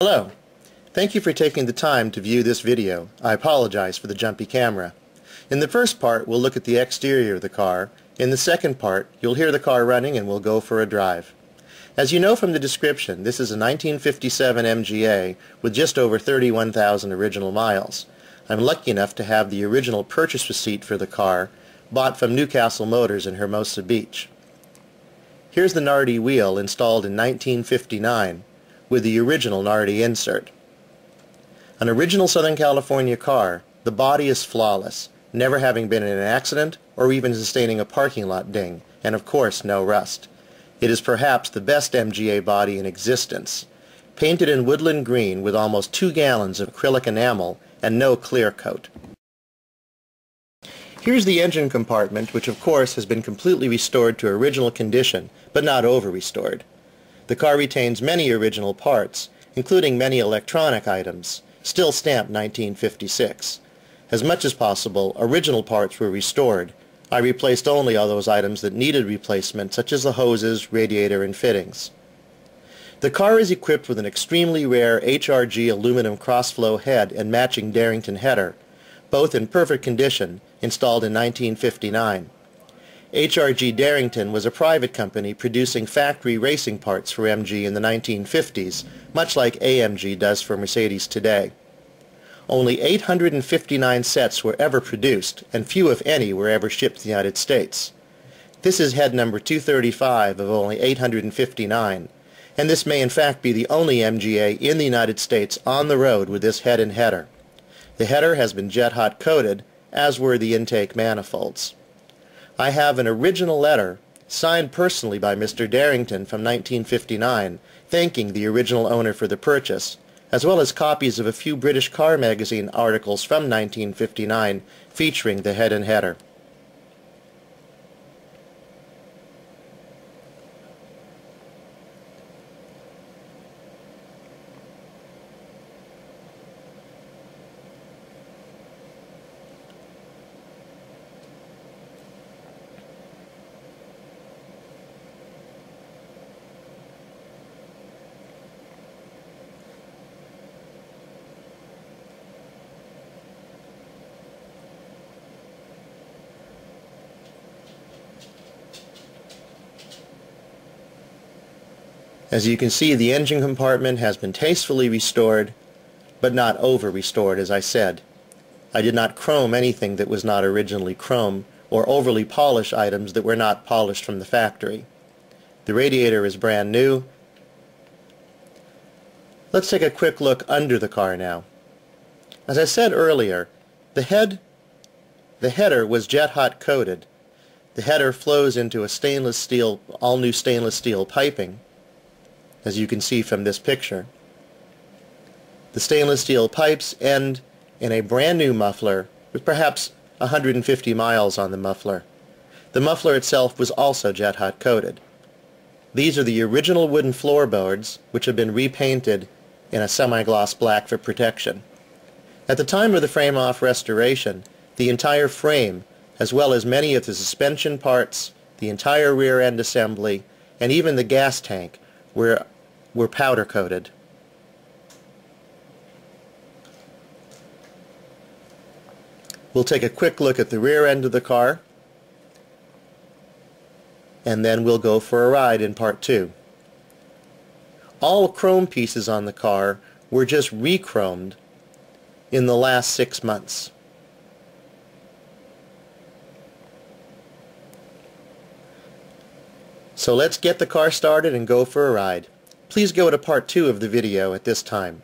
Hello. Thank you for taking the time to view this video. I apologize for the jumpy camera. In the first part, we'll look at the exterior of the car. In the second part, you'll hear the car running and we'll go for a drive. As you know from the description, this is a 1957 MGA with just over 31,000 original miles. I'm lucky enough to have the original purchase receipt for the car, bought from Newcastle Motors in Hermosa Beach. Here's the Nardi wheel installed in 1959. With the original Nardi insert. An original Southern California car, the body is flawless, never having been in an accident or even sustaining a parking lot ding, and of course no rust. It is perhaps the best MGA body in existence. Painted in woodland green with almost 2 gallons of acrylic enamel and no clear coat. Here's the engine compartment, which of course has been completely restored to original condition, but not over-restored. The car retains many original parts, including many electronic items, still stamped 1956. As much as possible, original parts were restored. I replaced only all those items that needed replacement, such as the hoses, radiator, and fittings. The car is equipped with an extremely rare HRG aluminum cross-flow head and matching Darrington header, both in perfect condition, installed in 1959. HRG Darrington was a private company producing factory racing parts for MG in the 1950s, much like AMG does for Mercedes today. Only 859 sets were ever produced, and few if any were ever shipped to the United States. This is head number 235 of only 859, and this may in fact be the only MGA in the United States on the road with this head and header. The header has been jet hot coated, as were the intake manifolds. I have an original letter, signed personally by Mr. Darrington from 1959, thanking the original owner for the purchase, as well as copies of a few British car magazine articles from 1959 featuring the head and header. As you can see, the engine compartment has been tastefully restored, but not over-restored, as I said. I did not chrome anything that was not originally chrome, or overly polish items that were not polished from the factory. The radiator is brand new. Let's take a quick look under the car now. As I said earlier, the header was jet hot coated. The header flows into a all-new stainless steel piping, as you can see from this picture. The stainless steel pipes end in a brand new muffler with perhaps 150 miles on the muffler. The muffler itself was also jet hot coated. These are the original wooden floorboards, which have been repainted in a semi-gloss black for protection. At the time of the frame-off restoration, the entire frame, as well as many of the suspension parts, the entire rear end assembly, and even the gas tank were powder coated. We'll take a quick look at the rear end of the car, and then we'll go for a ride in part 2. All chrome pieces on the car were just re-chromed in the last 6 months. So let's get the car started and go for a ride. Please go to part 2 of the video at this time.